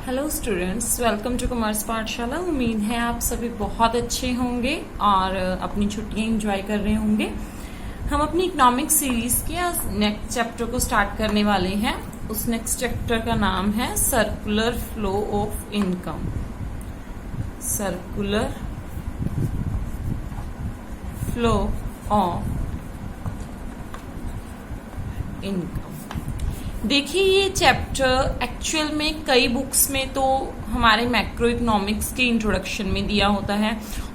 Hello students, welcome to commerce पाठशाला। उम्मीद है आप सभी बहुत अच्छे होंगे और अपनी छुट्टियां एंजॉय कर रहे होंगे। हम अपनी इकोनॉमिक्स सीरीज के आज नेक्स्ट चैप्टर को स्टार्ट करने वाले हैं। उस नेक्स्ट चैप्टर का नाम है circular flow of income. Circular flow of income. देखिए, ये चैप्टर एक्चुअल में कई बुक्स में तो हमारे मैक्रो इकोनॉमिक्स के इंट्रोडक्शन में दिया होता है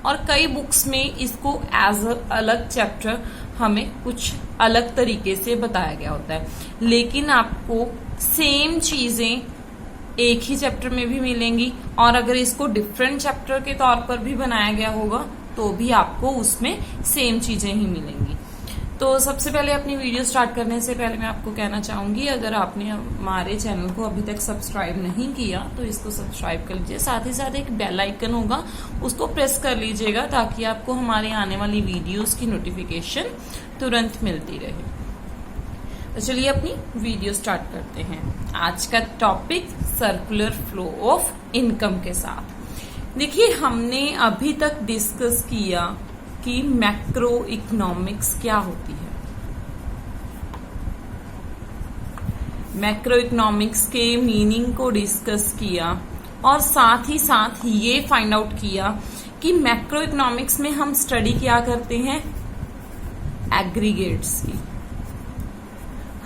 और कई बुक्स में इसको एज अ अलग चैप्टर हमें कुछ अलग तरीके से बताया गया होता है, लेकिन आपको सेम चीजें एक ही चैप्टर में भी मिलेंगी और अगर इसको डिफरेंट चैप्टर के तौर पर भी बनाया गया होगा तो भी आपको उसमें सेम चीजें ही मिलेंगी। तो सबसे पहले अपनी वीडियो स्टार्ट करने से पहले मैं आपको कहना चाहूंगी, अगर आपने हमारे चैनल को अभी तक सब्सक्राइब नहीं किया तो इसको सब्सक्राइब कर लीजिए। साथ ही साथ एक बेल आइकन होगा, उसको प्रेस कर लीजिएगा ताकि आपको हमारे आने वाली वीडियोस की नोटिफिकेशन तुरंत मिलती रहे। तो चलिए अपनी वीडियो स्टार्ट करते हैं। आज का topic circular flow of income के साथ। देखिए, हमने अभी तक डिस्कस किया कि मैक्रो इकोनॉमिक्स क्या होती है। मैक्रो इकोनॉमिक्स के मीनिंग को डिस्कस किया और साथ ही साथ ये फाइंड आउट किया कि मैक्रो इकोनॉमिक्स में हम स्टडी क्या करते हैं, एग्रीगेट्स की।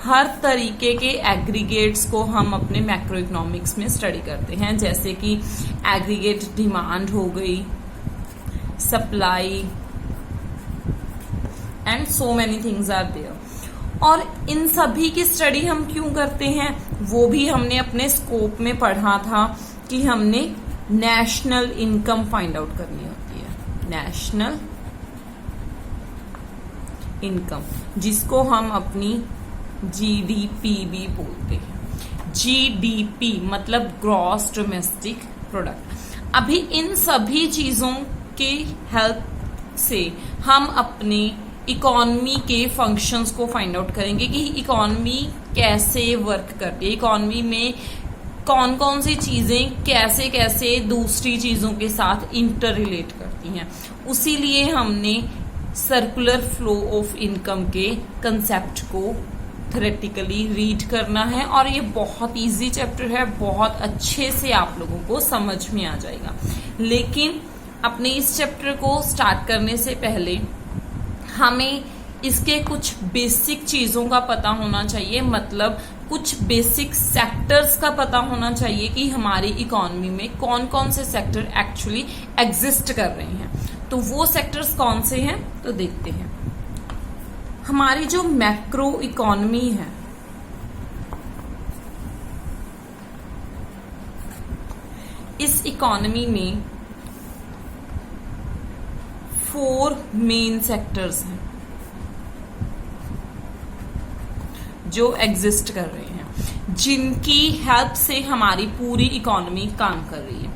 हर तरीके के एग्रीगेट्स को हम अपने मैक्रो इकोनॉमिक्स में स्टडी करते हैं, जैसे कि एग्रीगेट डिमांड हो गई, supply and so many things are there. और इन सभी की स्टडी हम क्यों करते हैं वो भी हमने अपने स्कोप में पढ़ा था कि हमने नेशनल इनकम फाइंड आउट करनी होती है। नेशनल इनकम, जिसको हम अपनी जीडीपी भी बोलते हैं। जीडीपी मतलब ग्रॉस डोमेस्टिक प्रोडक्ट। अभी इन सभी चीजों के हेल्प से हम अपने इकोनॉमी के फंक्शंस को फाइंड आउट करेंगे कि इकोनॉमी कैसे वर्क करती है, इकोनॉमी में कौन कौन सी चीजें कैसे कैसे दूसरी चीजों के साथ इंटर रिलेट करती हैं। उसीलिए हमने सर्कुलर फ्लो ऑफ इनकम के कंसेप्ट को थ्योरेटिकली रीड करना है और ये बहुत इजी चैप्टर है, बहुत अच्छे से आप लोगों को समझ में आ जाएगा। लेकिन अपने इस चैप्टर को स्टार्ट करने से पहले हमें इसके कुछ बेसिक चीजों का पता होना चाहिए, मतलब कुछ बेसिक सेक्टर्स का पता होना चाहिए कि हमारी इकोनॉमी में कौन कौन से सेक्टर एक्चुअली एग्जिस्ट कर रहे हैं। तो वो सेक्टर्स कौन से हैं तो देखते हैं। हमारी जो मैक्रो इकोनॉमी है, इस इकोनॉमी में 4 मेन सेक्टर्स हैं जो एग्जिस्ट कर रहे हैं, जिनकी हेल्प से हमारी पूरी इकोनॉमी काम कर रही है।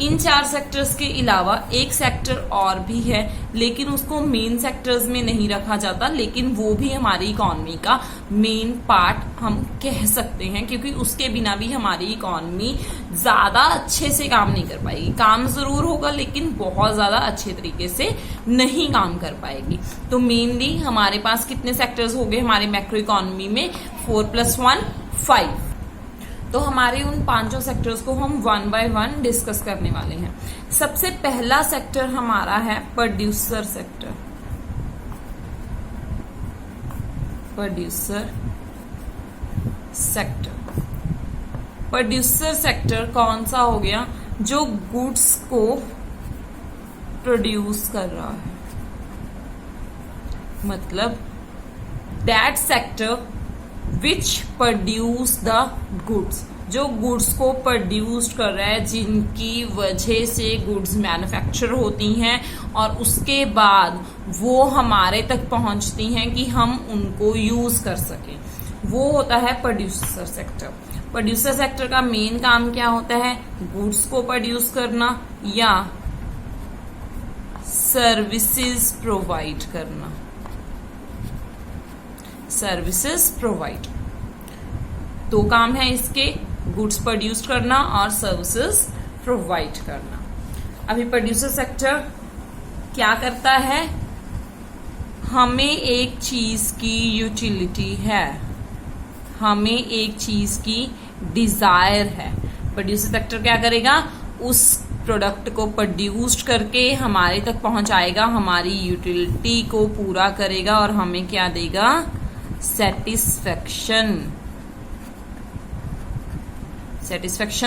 इन 4 सेक्टर्स के अलावा एक सेक्टर और भी है, लेकिन उसको मेन सेक्टर्स में नहीं रखा जाता, लेकिन वो भी हमारी इकोनॉमी का मेन पार्ट हम कह सकते हैं, क्योंकि उसके बिना भी हमारी इकोनॉमी ज्यादा अच्छे से काम नहीं कर पाएगी। काम जरूर होगा लेकिन बहुत ज्यादा अच्छे तरीके से नहीं काम कर पाएगी। तो मेनली हमारे पास कितने सेक्टर्स हो गए हमारे मैक्रो इकोनॉमी में? 4 + 1 5। तो हमारे उन 5 सेक्टर्स को हम 1 बाय 1 डिस्कस करने वाले हैं। सबसे पहला सेक्टर हमारा है producer sector. Producer sector. Producer sector कौन सा हो गया? जो गुड्स को प्रोड्यूस कर रहा है, मतलब that sector which produce the goods, जो गुड्स को प्रोड्यूस कर रहा है, जिनकी वजह से गुड्स मैन्युफैक्चर होती हैं और उसके बाद वो हमारे तक पहुंचती हैं कि हम उनको यूज कर सकें, वो होता है प्रोड्यूसर सेक्टर। प्रोड्यूसर सेक्टर का मेन काम क्या होता है? गुड्स को प्रोड्यूस करना या सर्विसेज प्रोवाइड करना। सर्विसेज प्रोवाइड 2 काम है इसके। गुड्स प्रोड्यूस करना और सर्विसेज प्रोवाइड करना। अभी प्रोड्यूसर सेक्टर क्या करता है, हमें एक चीज की यूटिलिटी है, हमें एक चीज की डिजायर है। प्रोड्यूसर सेक्टर क्या करेगा, उस प्रोडक्ट को प्रोड्यूस्ड करके हमारे तक पहुंचाएगा, हमारी यूटिलिटी को पूरा करेगा और हमें क्या देगा, सेटिस्फेक्शन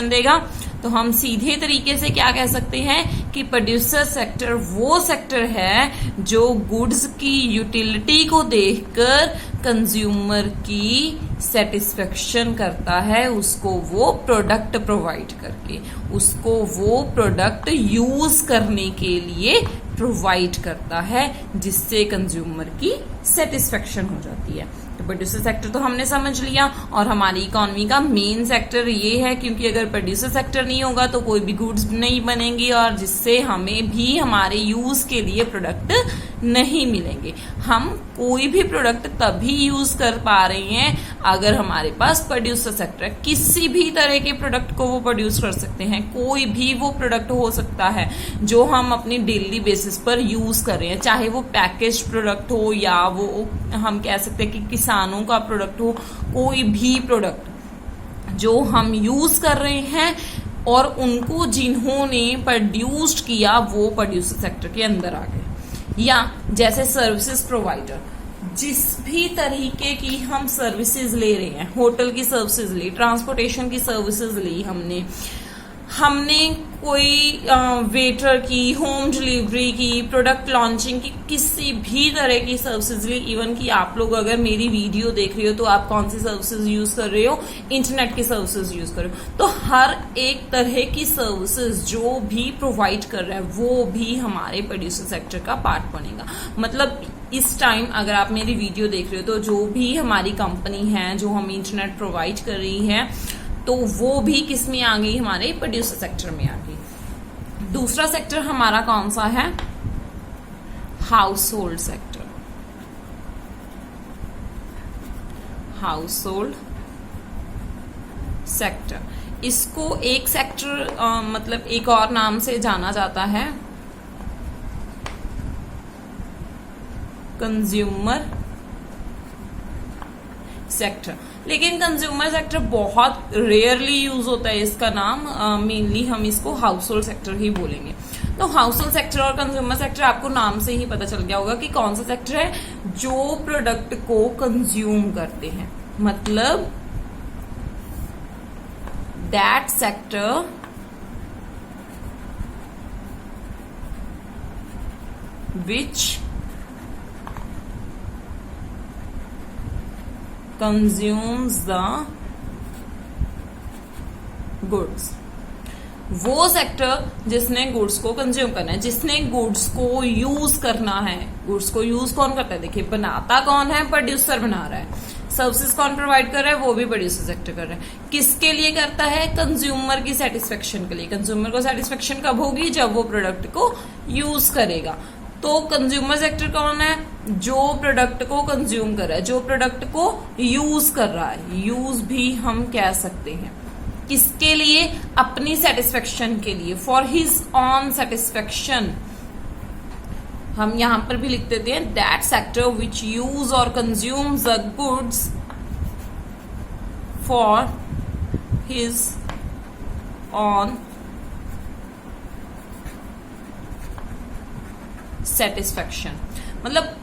देगा। तो हम सीधे तरीके से क्या कह सकते हैं कि प्रोड्यूसर सेक्टर वो सेक्टर है जो गुड्स की यूटिलिटी को देखकर कंज्यूमर की सेटिस्फेक्शन करता है, उसको वो प्रोडक्ट प्रोवाइड करके, उसको वो प्रोडक्ट यूज करने के लिए प्रोवाइड करता है, जिससे कंज्यूमर की सेटिस्फेक्शन हो जाती है। तो प्रोड्यूसर सेक्टर तो हमने समझ लिया, और हमारी इकोनॉमी का मेन सेक्टर ये है, क्योंकि अगर प्रोड्यूसर सेक्टर नहीं होगा तो कोई भी गुड्स नहीं बनेंगी और जिससे हमें भी हमारे यूज के लिए प्रोडक्ट नहीं मिलेंगे। हम कोई भी प्रोडक्ट तभी यूज कर पा रहे हैं अगर हमारे पास प्रोड्यूसर सेक्टर, किसी भी तरह के प्रोडक्ट को वो प्रोड्यूस कर सकते हैं, कोई भी वो प्रोडक्ट हो सकता है जो हम अपनी डेली बेसिस पर यूज कर रहे हैं, चाहे वो पैकेज प्रोडक्ट हो या वो हम कह सकते हैं कि किसानों का प्रोडक्ट हो, कोई भी प्रोडक्ट जो हम यूज कर रहे हैं और उनको जिन्होंने प्रोड्यूस्ड किया वो प्रोड्यूसर सेक्टर के अंदर आ गए। या जैसे सर्विसेज प्रोवाइडर, जिस भी तरीके की हम सर्विसेज ले रहे हैं, होटल की सर्विसेज ली, ट्रांसपोर्टेशन की सर्विसेज ली, हमने कोई वेटर की, होम डिलीवरी की, प्रोडक्ट लॉन्चिंग की, किसी भी तरह की सर्विसेज ली। इवन कि आप लोग अगर मेरी वीडियो देख रहे हो तो आप कौन सी सर्विसेज यूज कर रहे हो, इंटरनेट की सर्विसेज यूज कर रहे हो, तो हर एक तरह की सर्विसेज जो भी प्रोवाइड कर रहा है वो भी हमारे प्रोड्यूसर सेक्टर का पार्ट बनेगा। मतलब इस टाइम अगर आप मेरी वीडियो देख रहे हो तो जो भी हमारी कंपनी है जो हम इंटरनेट प्रोवाइड कर रही है तो वो भी किस में आ गई, हमारे प्रोड्यूसर सेक्टर में आ गई। दूसरा सेक्टर हमारा कौन सा है, house hold sector. House hold sector, इसको एक सेक्टर मतलब एक और नाम से जाना जाता है कंज्यूमर सेक्टर। लेकिन कंज्यूमर सेक्टर बहुत रेयरली यूज होता है इसका नाम, मेनली हम इसको हाउस होल्ड सेक्टर ही बोलेंगे। तो हाउस होल्ड सेक्टर और कंज्यूमर सेक्टर आपको नाम से ही पता चल गया होगा कि कौन सा सेक्टर है जो प्रोडक्ट को कंज्यूम करते हैं, मतलब that sector which consumes the goods। वो सेक्टर जिसने गुड्स को कंज्यूम करना है, जिसने गुड्स को यूज करना है। गुड्स को यूज कौन करता है, देखिए बनाता कौन है, प्रोड्यूसर बना रहा है। सर्विसेज कौन प्रोवाइड कर रहा है, वो भी प्रोड्यूसर सेक्टर कर रहा है। किसके लिए करता है, कंज्यूमर की सेटिस्फेक्शन के लिए। कंज्यूमर को सेटिस्फेक्शन कब होगी, जब वो प्रोडक्ट को यूज करेगा। तो कंज्यूमर सेक्टर कौन है, जो प्रोडक्ट को कंज्यूम कर रहा है, जो प्रोडक्ट को यूज कर रहा है। यूज भी हम कह सकते हैं किसके लिए, अपनी सेटिस्फेक्शन के लिए, फॉर हिज ऑन सेटिस्फेक्शन। हम यहां पर भी लिख देते हैं दैट सेक्टर विच यूज और consumes the goods for his on satisfaction. मतलब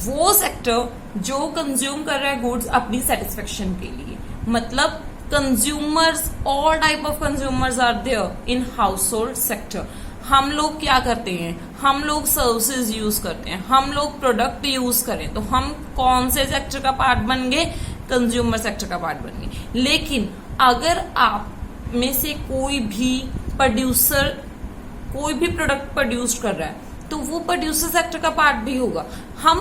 वो सेक्टर जो कंज्यूम कर रहा है गुड्स अपनी सेटिस्फेक्शन के लिए। मतलब consumers, all type of consumers are there in household sector. हम लोग क्या करते हैं, हम लोग सर्विसेज यूज करते हैं, हम लोग प्रोडक्ट यूज करें, तो हम कौन से सेक्टर का पार्ट बन गए, कंज्यूमर सेक्टर का पार्ट बन गए। लेकिन अगर आप में से कोई भी प्रोड्यूसर कोई भी प्रोडक्ट प्रोड्यूस कर रहा है तो वो प्रोड्यूसर सेक्टर का पार्ट भी होगा। हम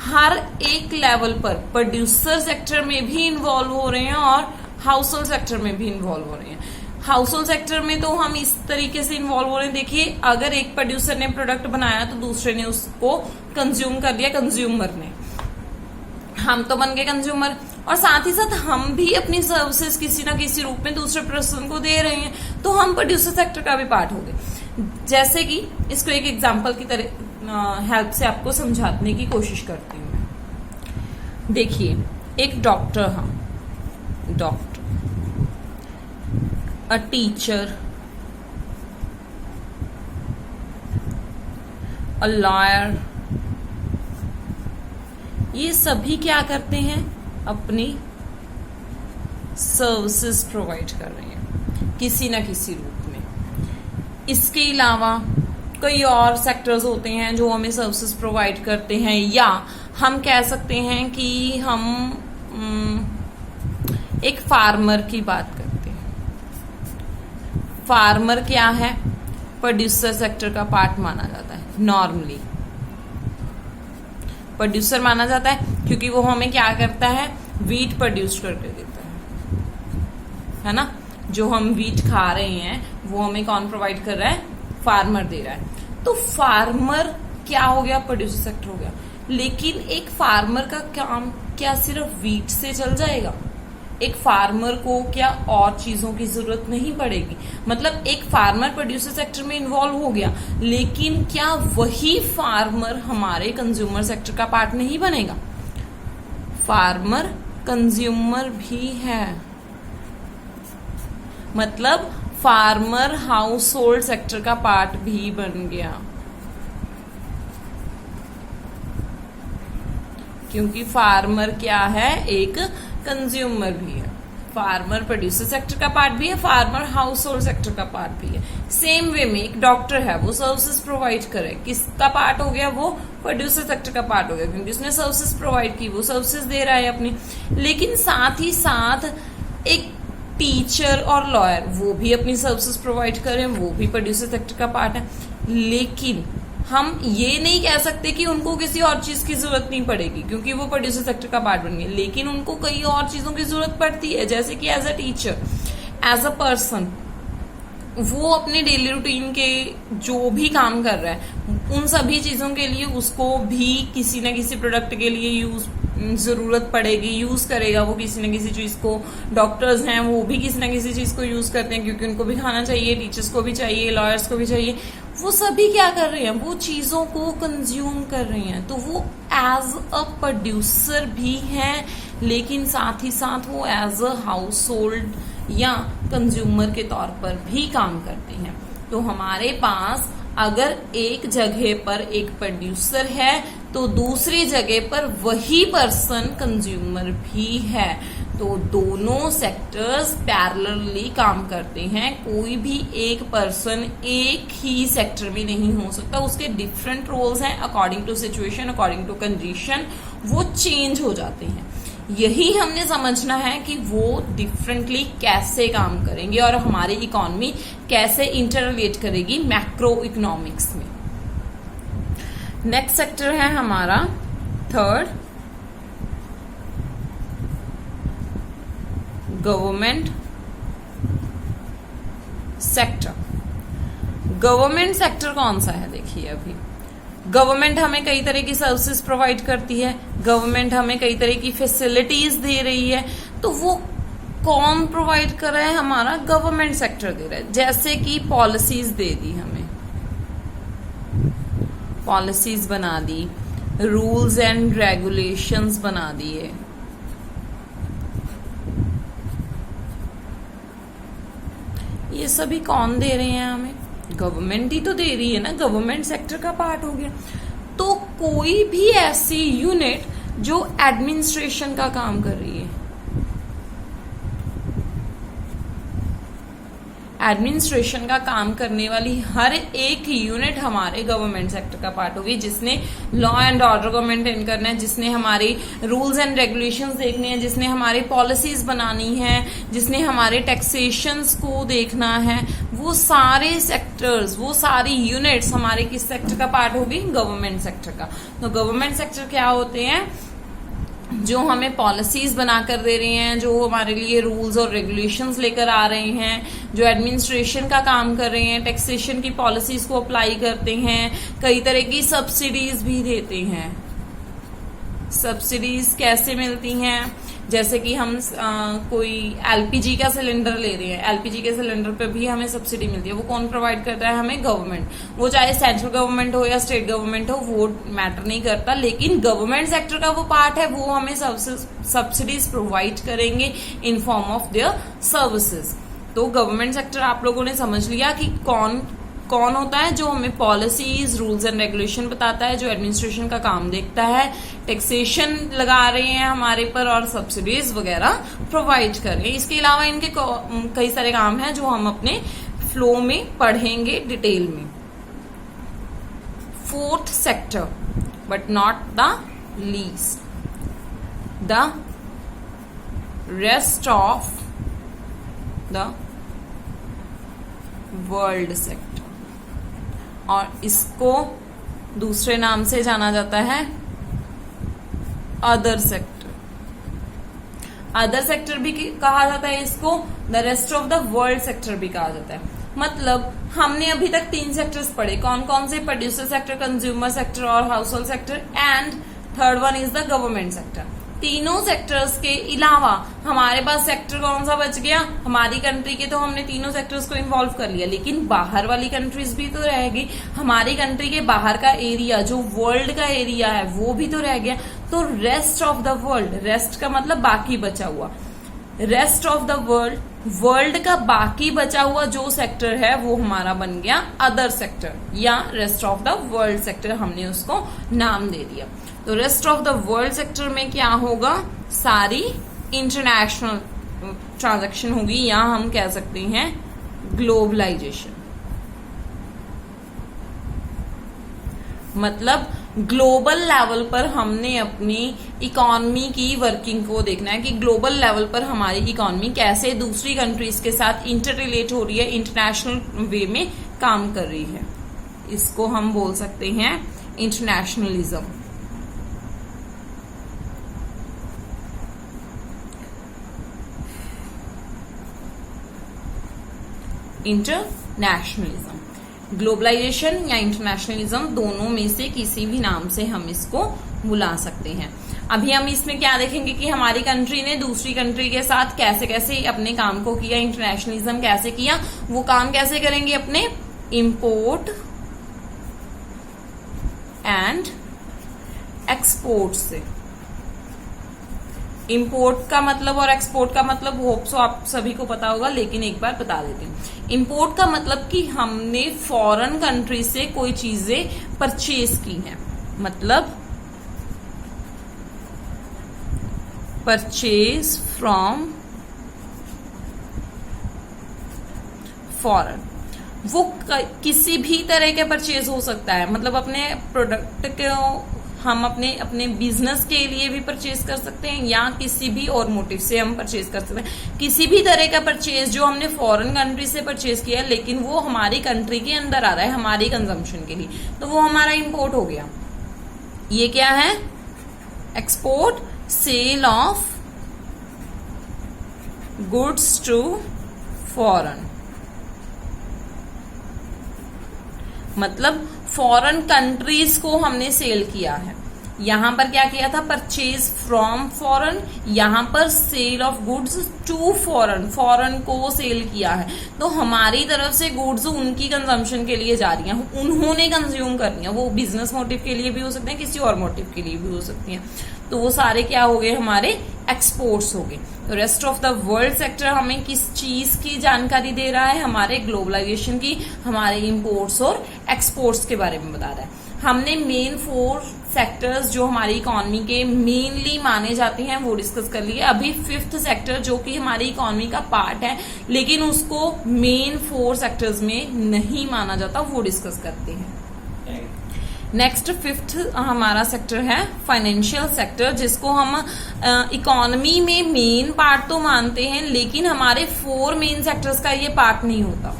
हर एक लेवल पर प्रोड्यूसर सेक्टर में भी इन्वॉल्व हो रहे हैं और हाउस होल्ड सेक्टर में भी इन्वॉल्व हो रहे हैं। हाउस होल्ड सेक्टर में तो हम इस तरीके से इन्वॉल्व हो रहे हैं, देखिए अगर एक प्रोड्यूसर ने प्रोडक्ट बनाया तो दूसरे ने उसको कंज्यूम कर लिया, कंज्यूमर ने, हम तो बन गए कंज्यूमर। और साथ ही साथ हम भी अपनी सर्विसेज किसी ना किसी रूप में दूसरे पर्सन को दे रहे हैं, तो हम प्रोड्यूसर सेक्टर का भी पार्ट हो गए। जैसे कि इसको एक एग्जांपल की तरह हेल्प से आपको समझाने की कोशिश करती हूँ मैं। देखिए, एक डॉक्टर, हाँ doctor, a teacher, a lawyer, ये सभी क्या करते हैं, अपनी सर्विसेज प्रोवाइड कर रहे हैं किसी ना किसी रूप में। इसके अलावा कई और सेक्टर्स होते हैं जो हमें सर्विसेज प्रोवाइड करते हैं, या हम कह सकते हैं कि हम एक फार्मर की बात करते हैं। फार्मर क्या है, प्रोड्यूसर सेक्टर का पार्ट माना जाता है। नॉर्मली प्रोड्यूसर माना जाता है क्योंकि वो हमें क्या करता है, वीट प्रोड्यूस करके देता है ना। जो हम वीट खा रहे हैं वो हमें कौन प्रोवाइड कर रहा है, फार्मर दे रहा है। तो फार्मर क्या हो गया, प्रोड्यूसर सेक्टर हो गया। लेकिन एक फार्मर का काम क्या सिर्फ वीट से चल जाएगा? एक फार्मर को क्या और चीजों की जरूरत नहीं पड़ेगी? मतलब एक फार्मर प्रोड्यूसर सेक्टर में इन्वॉल्व हो गया, लेकिन क्या वही फार्मर हमारे कंज्यूमर सेक्टर का पार्ट नहीं बनेगा? फार्मर कंज्यूमर भी है, मतलब फार्मर हाउस होल्ड सेक्टर का पार्ट भी बन गया, क्योंकि फार्मर क्या है, एक कंज्यूमर भी है। फार्मर प्रोड्यूसर सेक्टर का पार्ट भी है, फार्मर हाउस होल्ड सेक्टर का पार्ट भी है। सेम वे में एक डॉक्टर है, वो सर्विसेज प्रोवाइड करे, किसका पार्ट हो गया, वो प्रोड्यूसर सेक्टर का पार्ट हो गया, क्योंकि उसने सर्विसेज प्रोवाइड की, वो सर्विसेज दे रहा है अपनी। लेकिन साथ ही साथ एक टीचर और लॉयर, वो भी अपनी सर्विसेज प्रोवाइड करें, वो भी प्रोड्यूसर सेक्टर का पार्ट है। लेकिन हम ये नहीं कह सकते कि उनको किसी और चीज की जरूरत नहीं पड़ेगी, क्योंकि वो प्रोड्यूसर सेक्टर का पार्ट बन गए। लेकिन उनको कई और चीजों की जरूरत पड़ती है, जैसे कि as a teacher, as a person, वो अपने डेली रूटीन के जो भी काम कर रहा है उन सभी चीजों के लिए उसको भी किसी न किसी प्रोडक्ट के लिए जरूरत पड़ेगी, यूज करेगा वो किसी न किसी चीज को। डॉक्टर्स हैं, वो भी किसी न किसी चीज को यूज करते हैं, क्योंकि उनको भी खाना चाहिए, टीचर्स को भी चाहिए, लॉयर्स को भी चाहिए। वो सभी क्या कर रहे हैं, वो चीजों को कंज्यूम कर रहे हैं। तो वो एज अ प्रोड्यूसर भी हैं, लेकिन साथ ही साथ वो एज अ हाउस होल्ड या कंज्यूमर के तौर पर भी काम करते हैं। तो हमारे पास अगर एक जगह पर एक प्रोड्यूसर है तो दूसरी जगह पर वही पर्सन कंज्यूमर भी है। तो दोनों सेक्टर्स पैरेलली काम करते हैं। कोई भी एक पर्सन एक ही सेक्टर में नहीं हो सकता, उसके डिफरेंट रोल्स हैं। According to situation, according to condition वो चेंज हो जाते हैं। यही हमने समझना है कि वो डिफरेंटली कैसे काम करेंगे और हमारी इकोनॉमी कैसे इंटररिलेट करेगी मैक्रो इकोनॉमिक्स में। नेक्स्ट सेक्टर है हमारा third, government sector. Government sector कौन सा है? देखिए, अभी गवर्नमेंट हमें कई तरह की सर्विसेज प्रोवाइड करती है, गवर्नमेंट हमें कई तरह की फैसिलिटीज दे रही है। तो वो कौन प्रोवाइड कर रहा है? हमारा गवर्नमेंट सेक्टर दे रहा है। जैसे कि पॉलिसीज दे दी, हमें पॉलिसीज बना दी, रूल्स एंड रेगुलेशंस बना दिए, ये सभी कौन दे रहे हैं हमें? गवर्नमेंट ही तो दे रही है ना, गवर्नमेंट सेक्टर का पार्ट हो गया। तो कोई भी ऐसी यूनिट जो एडमिनिस्ट्रेशन का काम कर रही है, एडमिनिस्ट्रेशन का काम करने वाली हर एक यूनिट हमारे गवर्नमेंट सेक्टर का पार्ट होगी, जिसने लॉ एंड ऑर्डर को मेंटेन करना है, जिसने हमारे रूल्स एंड रेगुलेशंस देखने हैं, जिसने हमारी पॉलिसीज बनानी है, जिसने हमारे टैक्सेशंस को देखना है, वो सारे सेक्टर्स, वो सारी यूनिट्स हमारे किस सेक्टर का पार्ट होगी? गवर्नमेंट सेक्टर का। तो गवर्नमेंट सेक्टर क्या होते हैं? जो हमें पॉलिसीज बनाकर दे रहे हैं, जो हमारे लिए रूल्स और रेगुलेशंस लेकर आ रहे हैं, जो एडमिनिस्ट्रेशन का काम कर रहे हैं, टैक्सेशन की पॉलिसीज को अप्लाई करते हैं, कई तरह की सब्सिडीज भी देते हैं। सब्सिडीज कैसे मिलती हैं? जैसे कि हम कोई एलपीजी का सिलेंडर ले रहे हैं, एलपीजी के सिलेंडर पे भी हमें सब्सिडी मिलती है। वो कौन प्रोवाइड करता है? हमें गवर्नमेंट। वो चाहे सेंट्रल गवर्नमेंट हो या स्टेट गवर्नमेंट हो, वो मैटर नहीं करता, लेकिन गवर्नमेंट सेक्टर का वो पार्ट है, वो हमें सब्सिडीज प्रोवाइड करेंगे in form of their services. तो गवर्नमेंट सेक्टर आप लोगों ने समझ लिया कि कौन कौन होता है, जो हमें पॉलिसीज, रूल्स एंड रेगुलेशन बताता है, जो एडमिनिस्ट्रेशन का काम देखता है, टैक्सेशन लगा रहे हैं हमारे पर और सब्सिडीज वगैरह प्रोवाइड कर रहे हैं। इसके अलावा इनके कई सारे काम हैं जो हम अपने फ्लो में पढ़ेंगे डिटेल में। Fourth sector but not the least, the rest of the world sector, और इसको दूसरे नाम से जाना जाता है अदर सेक्टर। अदर सेक्टर भी कहा जाता है इसको, the rest of the world sector भी कहा जाता है। मतलब हमने अभी तक 3 सेक्टर्स पढ़े, कौन कौन से? प्रोड्यूसर सेक्टर, कंज्यूमर सेक्टर और house hold sector, and third one is the government sector. तीनों सेक्टर्स के अलावा हमारे पास सेक्टर कौन सा बच गया? हमारी कंट्री के तो हमने तीनों सेक्टर्स को इन्वॉल्व कर लिया, लेकिन बाहर वाली कंट्रीज भी तो रहेगी। हमारी कंट्री के बाहर का एरिया, जो वर्ल्ड का एरिया है, वो भी तो रह गया। तो rest of the world, rest का मतलब बाकी बचा हुआ, rest of the world, world का बाकी बचा हुआ जो सेक्टर है वो हमारा बन गया अदर सेक्टर, या rest of the world sector हमने उसको नाम दे दिया। तो rest of the world sector में क्या होगा? सारी इंटरनेशनल ट्रांजैक्शन होगी, या हम कह सकते हैं ग्लोबलाइजेशन। मतलब ग्लोबल लेवल पर हमने अपनी इकोनॉमी की वर्किंग को देखना है कि ग्लोबल लेवल पर हमारी इकोनॉमी कैसे दूसरी कंट्रीज के साथ इंटर रिलेट हो रही है, इंटरनेशनल वे में काम कर रही है। इसको हम बोल सकते हैं इंटरनेशनलिज्म। इंटरनेशनलिज्म, ग्लोबलाइजेशन या इंटरनेशनलिज्म, दोनों में से किसी भी नाम से हम इसको बुला सकते हैं। अभी हम इसमें क्या देखेंगे कि हमारी कंट्री ने दूसरी कंट्री के साथ कैसे कैसे अपने काम को किया, इंटरनेशनलिज्म कैसे किया। वो काम कैसे करेंगे? अपने इंपोर्ट एंड एक्सपोर्ट से। इंपोर्ट का मतलब और एक्सपोर्ट का मतलब होप सो आप सभी को पता होगा, लेकिन एक बार बता देती हूँ। इंपोर्ट का मतलब कि हमने फॉरेन कंट्री से कोई चीजें परचेज की हैं, मतलब परचेज फ्रॉम फॉरेन। वो किसी भी तरह के परचेज हो सकता है, मतलब अपने प्रोडक्ट को हम अपने बिजनेस के लिए भी परचेज कर सकते हैं, या किसी भी और मोटिव से हम परचेज कर सकते हैं। किसी भी तरह का परचेज जो हमने फॉरेन कंट्री से परचेज किया है, लेकिन वो हमारी कंट्री के अंदर आ रहा है हमारी कंजम्पशन के लिए, तो वो हमारा इंपोर्ट हो गया। ये क्या है? Export, sale of goods to foreign, मतलब फॉरेन कंट्रीज को हमने सेल किया है। यहां पर क्या किया था? परचेज फ्रॉम फॉरेन, यहां पर sale of goods to foreign, foreign को सेल किया है। तो हमारी तरफ से गुड्स उनकी कंजम्पशन के लिए जा रही हैं, उन्होंने कंज्यूम करनी है। वो बिजनेस मोटिव के लिए भी हो सकते हैं, किसी और मोटिव के लिए भी हो सकती हैं। तो वो सारे क्या हो गए? हमारे एक्सपोर्ट्स हो गए। तो rest of the world sector हमें किस चीज की जानकारी दे रहा है? हमारे ग्लोबलाइजेशन की, हमारे इंपोर्ट्स और एक्सपोर्ट्स के बारे में बता रहा है। हमने मेन 4 सेक्टर्स जो हमारी इकोनॉमी के मेनली माने जाते हैं वो डिस्कस कर लिए। अभी 5th सेक्टर जो कि हमारी इकोनॉमी का पार्ट है, लेकिन उसको मेन 4 सेक्टर्स में नहीं माना जाता, वो डिस्कस करते हैं। नेक्स्ट 5th हमारा सेक्टर है फाइनेंशियल सेक्टर, जिसको हम इकोनॉमी में मेन पार्ट तो मानते हैं, लेकिन हमारे 4 मेन सेक्टर्स का ये पार्ट नहीं होता।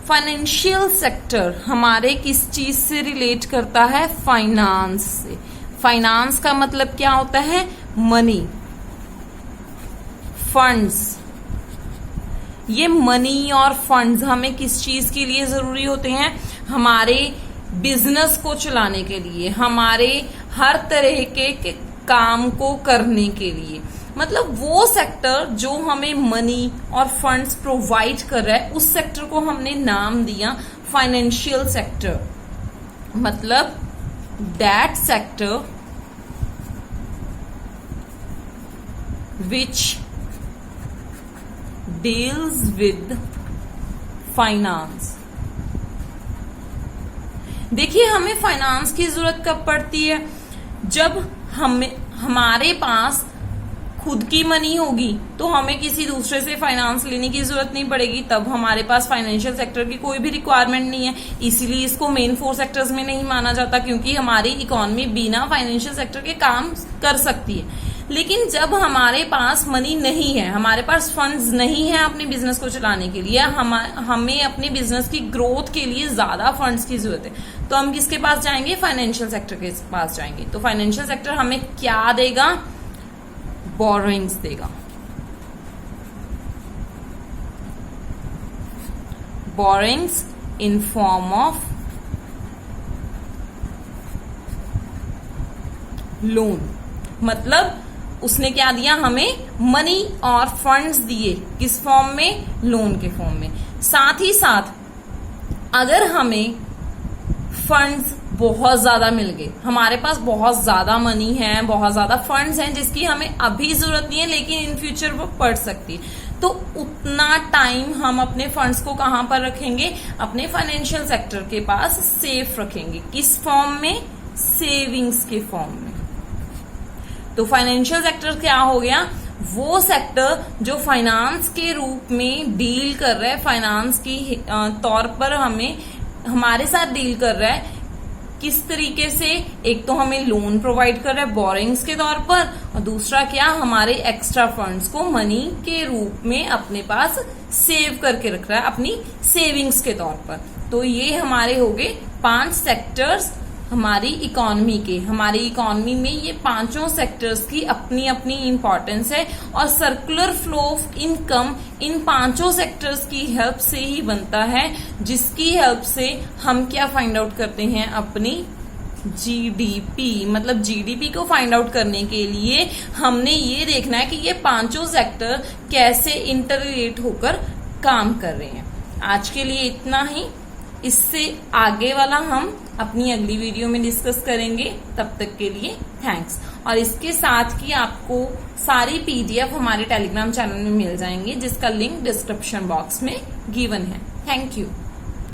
फाइनेंशियल सेक्टर हमारे किस चीज से रिलेट करता है? फाइनेंस से। फाइनेंस का मतलब क्या होता है? Money, funds. ये मनी और फंड्स हमें किस चीज के लिए जरूरी होते हैं? हमारे बिजनेस को चलाने के लिए, हमारे हर तरह के काम को करने के लिए। मतलब वो सेक्टर जो हमें मनी और फंड्स प्रोवाइड कर रहा है, उस सेक्टर को हमने नाम दिया फाइनेंशियल सेक्टर। मतलब that sector which deals with finance. देखिए, हमें फाइनेंस की जरूरत कब पड़ती है? जब हमारे पास खुद की मनी होगी तो हमें किसी दूसरे से फाइनेंस लेने की जरूरत नहीं पड़ेगी, तब हमारे पास फाइनेंशियल सेक्टर की कोई भी रिक्वायरमेंट नहीं है। इसीलिए इसको मेन 4 सेक्टर्स में नहीं माना जाता, क्योंकि हमारी इकोनॉमी बिना फाइनेंशियल सेक्टर के काम कर सकती है। लेकिन जब हमारे पास मनी नहीं है, हमारे पास फंड्स नहीं है अपने बिजनेस को चलाने के लिए, हमें अपने बिजनेस की ग्रोथ के लिए ज्यादा फंड्स की जरूरत है, तो हम किसके पास जाएंगे? फाइनेंशियल सेक्टर के पास जाएंगे। तो फाइनेंशियल सेक्टर हमें क्या देगा? बोरोइंग्स देगा। Borrowings in form of loan. मतलब उसने क्या दिया? हमें मनी और फंड्स दिए। किस फॉर्म में? लोन के फॉर्म में। साथ ही साथ अगर हमें फंड्स बहुत ज्यादा मिल गए, हमारे पास बहुत ज्यादा मनी है, बहुत ज्यादा फंड्स हैं जिसकी हमें अभी जरूरत नहीं है लेकिन इन फ्यूचर वो पड़ सकती है, तो उतना टाइम हम अपने फंड्स को कहां पर रखेंगे? अपने फाइनेंशियल सेक्टर के पास सेफ रखेंगे। किस फॉर्म में? सेविंग्स के फॉर्म में। तो फाइनेंशियल सेक्टर क्या हो गया? वो सेक्टर जो फाइनेंस के रूप में डील कर रहा है, फाइनेंस की तौर पर हमारे साथ डील कर रहा है। किस तरीके से? एक तो हमें लोन प्रोवाइड कर रहा है बोरिंग्स के तौर पर, और दूसरा क्या? हमारे एक्स्ट्रा फंड्स को मनी के रूप में अपने पास सेव करके रख रहा है अपनी सेविंग्स के तौर पर। तो ये हमारे हो गए 5 सेक्टर्स हमारी इकोनॉमी के। हमारी इकोनॉमी में ये 5 सेक्टर्स की अपनी अपनी इंपॉर्टेंस है, और circular flow of income in 5 sectors की हेल्प से ही बनता है, जिसकी हेल्प से हम क्या फाइंड आउट करते हैं? अपनी जीडीपी। मतलब जीडीपी को फाइंड आउट करने के लिए हमने ये देखना है कि ये 5 सेक्टर कैसे इंटर रिलेट होकर काम कर रहे हैं। आज के लिए इतना ही। इससे आगे वाला हम अपनी अगली वीडियो में डिस्कस करेंगे। तब तक के लिए थैंक्स। और इसके साथ ही आपको सारी पीडीएफ हमारे टेलीग्राम चैनल में मिल जाएंगे, जिसका लिंक डिस्क्रिप्शन बॉक्स में गिवन है। Thank you.